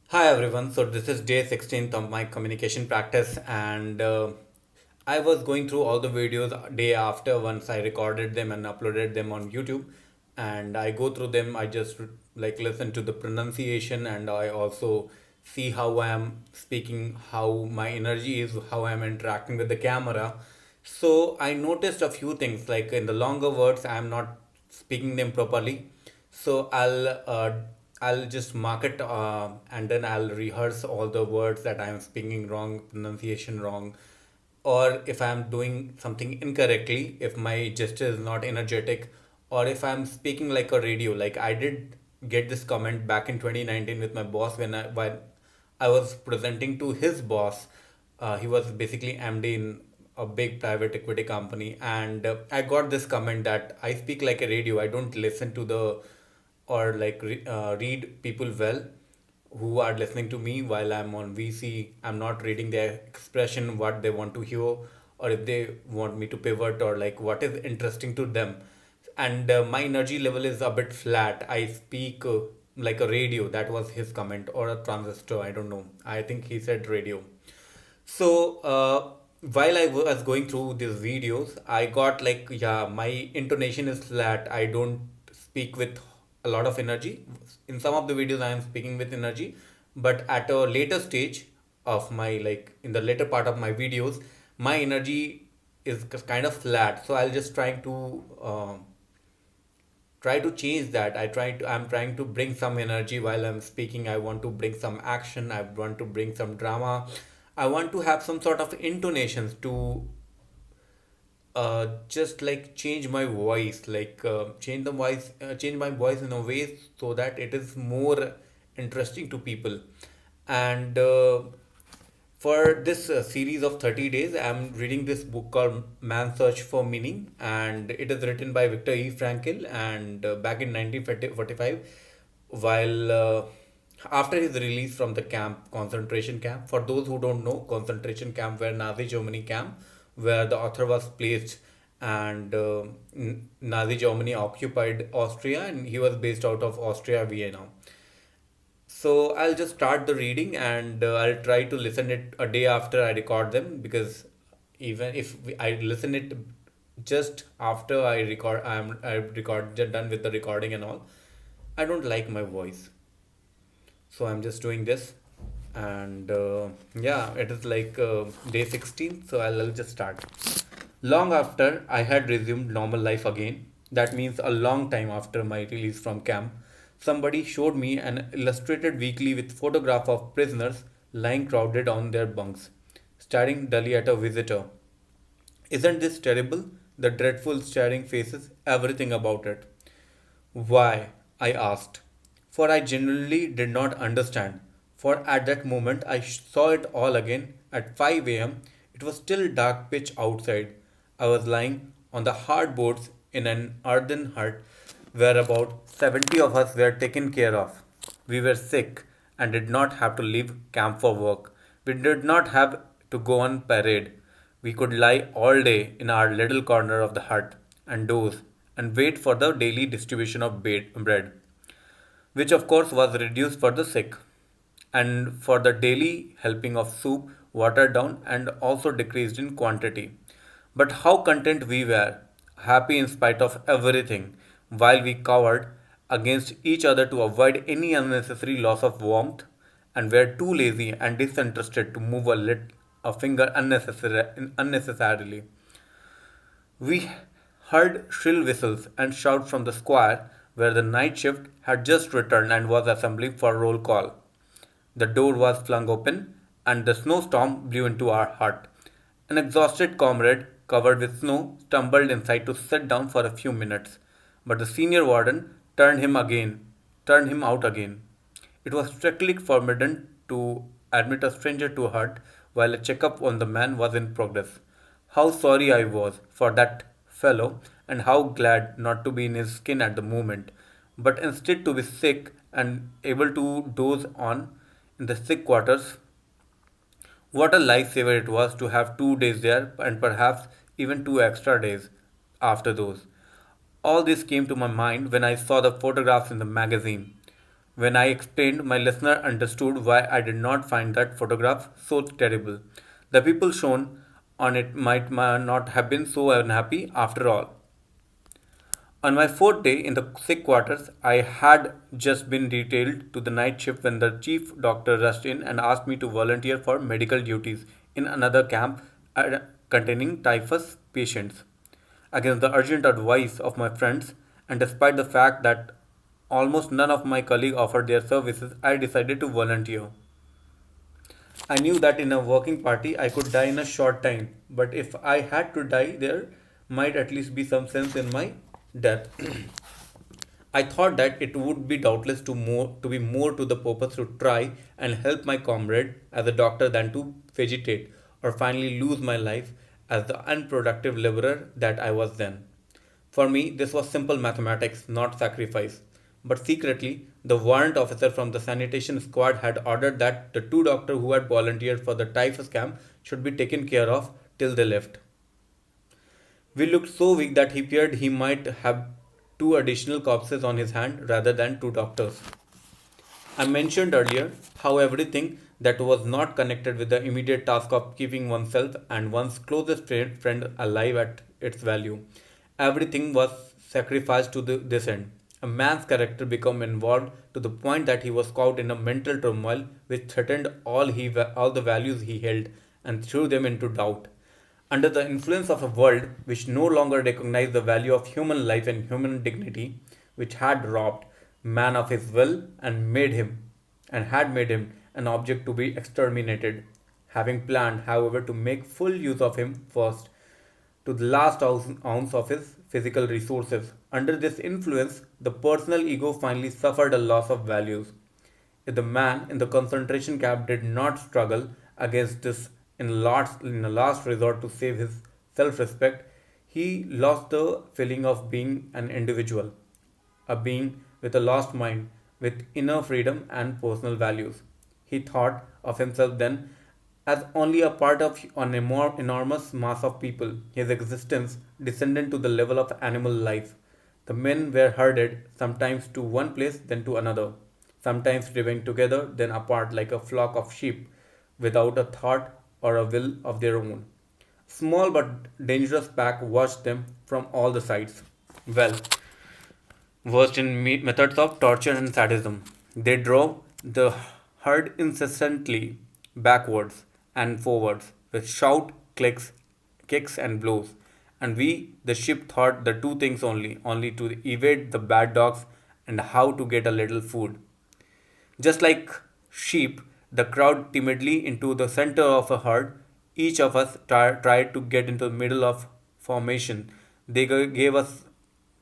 Hi everyone. So this is day 16th of my communication practice, and I was going through all the videos day after once I recorded them and uploaded them on YouTube, and I go through them. I just like listen to the pronunciation, and I also see how I am speaking, how my energy is, how I am interacting with the camera. So I noticed a few things like in the longer words I am not speaking them properly. So I'll just mark it and then I'll rehearse all the words that I'm speaking wrong, pronunciation wrong, or if I'm doing something incorrectly, if my gesture is not energetic, or if I'm speaking like a radio. Like I did get this comment back in 2019 with my boss when I was presenting to his boss. He was basically MD in a big private equity company, and I got this comment that I speak like a radio. I don't listen to the or read people well who are listening to me while I'm on VC. I'm not reading their expression, what they want to hear, or if they want me to pivot, or like what is interesting to them. And my energy level is a bit flat. I speak like a radio. That was his comment, or a transistor. I don't know. I think he said radio. So while I was going through these videos, I got like, yeah, my intonation is flat. I don't speak with a lot of energy. In some of the videos, I am speaking with energy, but at a later stage of my, like in the later part of my videos, my energy is kind of flat. So I'll just try to change that. I'm trying to bring some energy while I'm speaking. I want to bring some action. I want to bring some drama. I want to have some sort of intonations to just like change my voice, change my voice in a way so that it is more interesting to people. And for this series of 30 days, I'm reading this book called Man's Search for Meaning, and it is written by Viktor E. Frankl. And back in 1945, while after his release from the concentration camp, for those who don't know, concentration camp were Nazi Germany camp, where the author was placed, and Nazi Germany occupied Austria, and he was based out of Austria, Vienna. So I'll just start the reading, and I'll try to listen it a day after I record them, because even if I listen it just after I record done with the recording and all, I don't like my voice. So I'm just doing this, and yeah, it is like day 16. So I'll just start. Long after I had resumed normal life again, that means a long time after my release from camp, somebody showed me an illustrated weekly with photograph of prisoners lying crowded on their bunks, staring dully at a visitor. Isn't this terrible? The dreadful staring faces, everything about it. Why? I asked. For I genuinely did not understand. For at that moment I saw it all again. At 5 a.m., it was still dark pitch outside. I was lying on the hard boards in an earthen hut where about 70 of us were taken care of. We were sick and did not have to leave camp for work. We did not have to go on parade. We could lie all day in our little corner of the hut and doze and wait for the daily distribution of bread, which of course was reduced for the sick, and for the daily helping of soup, watered down and also decreased in quantity. But how content we were, happy in spite of everything, while we cowered against each other to avoid any unnecessary loss of warmth, and were too lazy and disinterested to move a finger unnecessarily. We heard shrill whistles and shouts from the square, where the night shift had just returned and was assembling for roll call. The door was flung open, and the snowstorm blew into our hut. An exhausted comrade, covered with snow, stumbled inside to sit down for a few minutes, but the senior warden turned him out again. It was strictly forbidden to admit a stranger to a hut while a checkup on the man was in progress. How sorry I was for that fellow, and how glad not to be in his skin at the moment, but instead to be sick and able to doze on in the sick quarters. What a lifesaver it was to have 2 days there, and perhaps even 2 extra days after those. All this came to my mind when I saw the photographs in the magazine. When I explained, my listener understood why I did not find that photograph so terrible. The people shown on it might not have been so unhappy after all. On my fourth day in the sick quarters, I had just been detailed to the night shift when the chief doctor rushed in and asked me to volunteer for medical duties in another camp containing typhus patients. Against the urgent advice of my friends, and despite the fact that almost none of my colleagues offered their services, I decided to volunteer. I knew that in a working party I could die in a short time, but if I had to die, there might at least be some sense in my death. I thought that it would be doubtless to be more to the purpose to try and help my comrade as a doctor than to vegetate or finally lose my life as the unproductive laborer that I was then. For me, this was simple mathematics, not sacrifice. But secretly, the warrant officer from the sanitation squad had ordered that the two doctors who had volunteered for the typhus camp should be taken care of till they left. We looked so weak that he feared he might have two additional corpses on his hand rather than two doctors. I mentioned earlier how everything that was not connected with the immediate task of keeping oneself and one's closest friend alive at its value. Everything was sacrificed to this end. A man's character became involved to the point that he was caught in a mental turmoil which threatened all the values he held and threw them into doubt. Under the influence of a world which no longer recognized the value of human life and human dignity, which had robbed man of his will and had made him an object to be exterminated, having planned, however, to make full use of him first, to the last ounce of his physical resources. Under this influence, the personal ego finally suffered a loss of values. If the man in the concentration camp did not struggle against this in a last resort to save his self respect, he lost the feeling of being an individual, a being with a lost mind, with inner freedom and personal values. He thought of himself then as only a part of an enormous mass of people, his existence descended to the level of animal life. The men were herded, sometimes to one place, then to another, sometimes living together, then apart like a flock of sheep, without a thought or a will of their own. Small but dangerous pack watched them from all the sides. Well, versed in methods of torture and sadism. They drove the herd incessantly backwards and forwards with shout, clicks, kicks, and blows. And we, the ship, thought the two things only to evade the bad dogs and how to get a little food. Just like sheep, the crowd timidly into the center of a herd. Each of us tried to get into the middle of formation. They gave us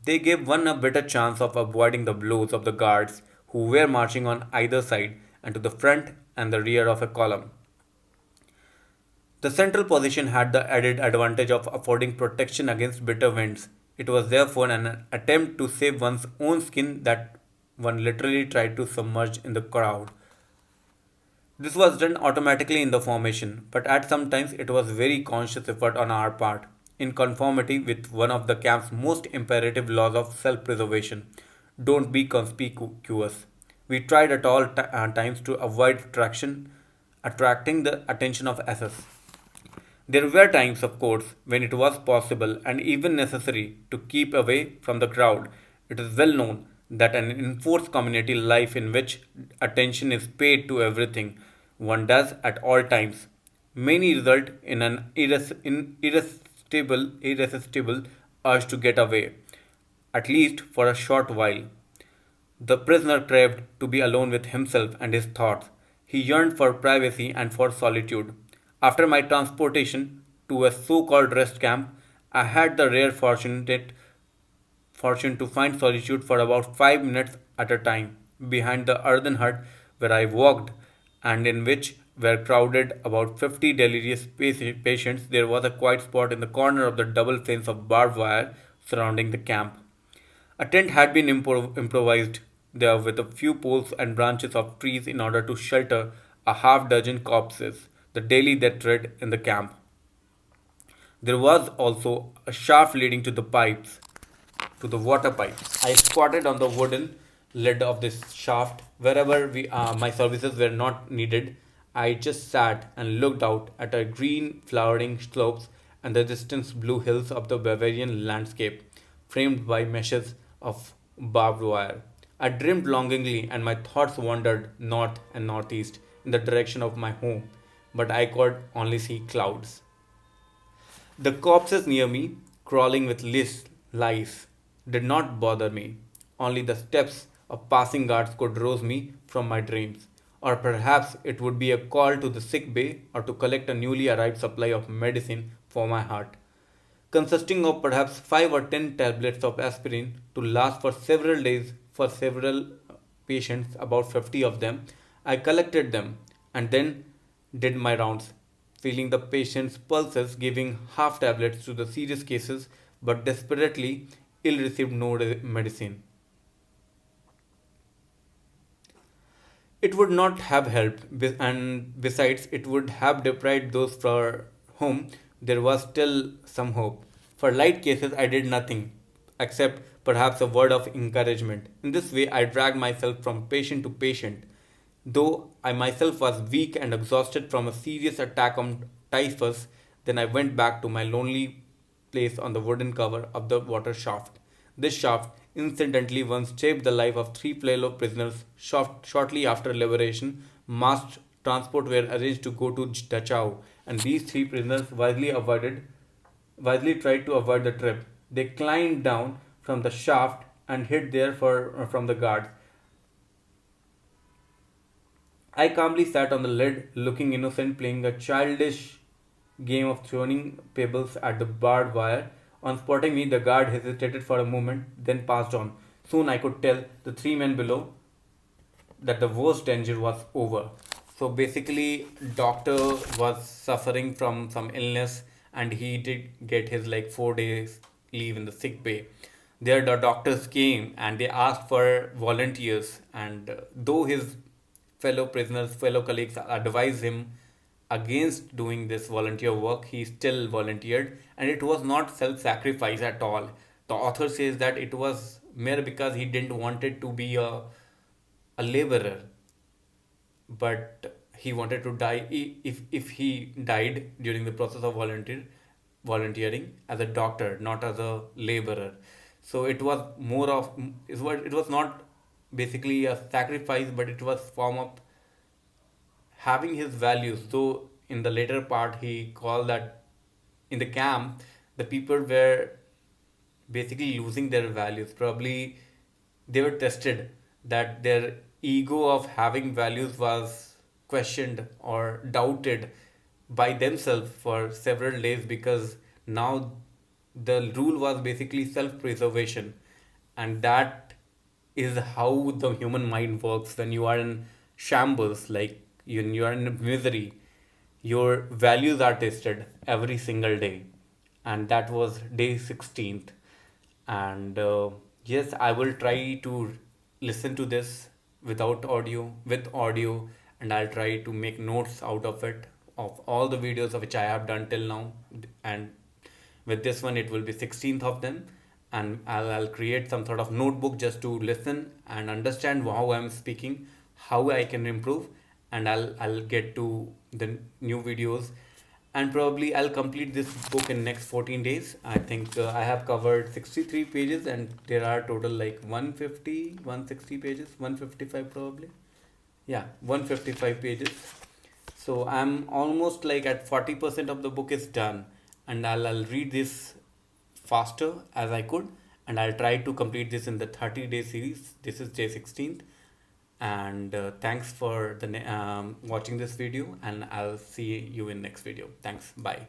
they gave one a better chance of avoiding the blows of the guards who were marching on either side and to the front and the rear of a column. The central position had the added advantage of affording protection against bitter winds. It was therefore an attempt to save one's own skin that one literally tried to submerge in the crowd. This was done automatically in the formation, but at some times it was very conscious effort on our part, in conformity with one of the camp's most imperative laws of self-preservation. Don't be conspicuous. We tried at all times to avoid attracting the attention of SS. There were times, of course, when it was possible and even necessary to keep away from the crowd. It is well known that an enforced community life in which attention is paid to everything one does at all times may result in an irresistible urge to get away, at least for a short while. The prisoner craved to be alone with himself and his thoughts. He yearned for privacy and for solitude. After my transportation to a so called rest camp, I had the rare fortune to find solitude for about 5 minutes at a time behind the earthen hut where I walked and in which were crowded about 50 delirious patients. There was a quiet spot in the corner of the double fence of barbed wire surrounding the camp. A tent had been improvised there with a few poles and branches of trees in order to shelter a half dozen corpses, the daily that tread in the camp. There was also a shaft leading to the water pipes. I squatted on the wooden lid of this shaft. Wherever my services were not needed, I just sat and looked out at the green flowering slopes and the distant blue hills of the Bavarian landscape, framed by meshes of barbed wire. I dreamed longingly, and my thoughts wandered north and northeast in the direction of my home, but I could only see clouds. The corpses near me, crawling with lice, did not bother me. Only the steps of passing guards could rouse me from my dreams. Or perhaps it would be a call to the sick bay or to collect a newly arrived supply of medicine for my heart, consisting of perhaps 5 or 10 tablets of aspirin to last for several days for several patients, about 50 of them. I collected them and then did my rounds, feeling the patient's pulses, giving half tablets to the serious cases, but desperately ill received no medicine. It would not have helped, and besides, it would have deprived those for whom there was still some hope. For light cases, I did nothing, except perhaps a word of encouragement. In this way, I dragged myself from patient to patient. Though I myself was weak and exhausted from a serious attack on typhus, then I went back to my lonely place on the wooden cover of the water shaft. This shaft incidentally once saved the life of three fellow prisoners shortly after liberation. Mass transport were arranged to go to Dachau, and these three prisoners wisely tried to avoid the trip. They climbed down from the shaft and hid there from the guards. I calmly sat on the lid, looking innocent, playing a childish game of throwing pebbles at the barbed wire. On spotting me, the guard hesitated for a moment, then passed on. Soon I could tell the three men below that the worst danger was over. So basically, doctor was suffering from some illness, and he did get his like 4 days leave in the sick bay. There, the doctors came and they asked for volunteers, and though his fellow prisoners, fellow colleagues advised him against doing this volunteer work, he still volunteered, and it was not self-sacrifice at all. The author says that it was mere because he didn't want it to be a laborer, but he wanted to die. If he died during the process of volunteering as a doctor, not as a laborer. So it was more of, it was not basically a sacrifice, but it was form of having his values. Though in the later part he called that in the camp the people were basically losing their values. Probably they were tested, that their ego of having values was questioned or doubted by themselves for several days, because now the rule was basically self preservation, and that is how the human mind works. When you are in shambles, like you are in misery, your values are tested every single day. And that was day 16th. And yes, I will try to listen to this without audio, with audio, and I'll try to make notes out of it, of all the videos of which I have done till now. And with this one, it will be 16th of them, and I'll create some sort of notebook just to listen and understand how I'm speaking, how I can improve, and I'll get to the new videos. And probably I'll complete this book in next 14 days. I think I have covered 63 pages, and there are total like 150, 160 pages, 155 probably. Yeah, 155 pages. So I'm almost like at 40% of the book is done, and I'll read this faster as I could, and I'll try to complete this in the 30-day series. This is day 16th, and thanks for the watching this video, and I'll see you in next video. Thanks. Bye.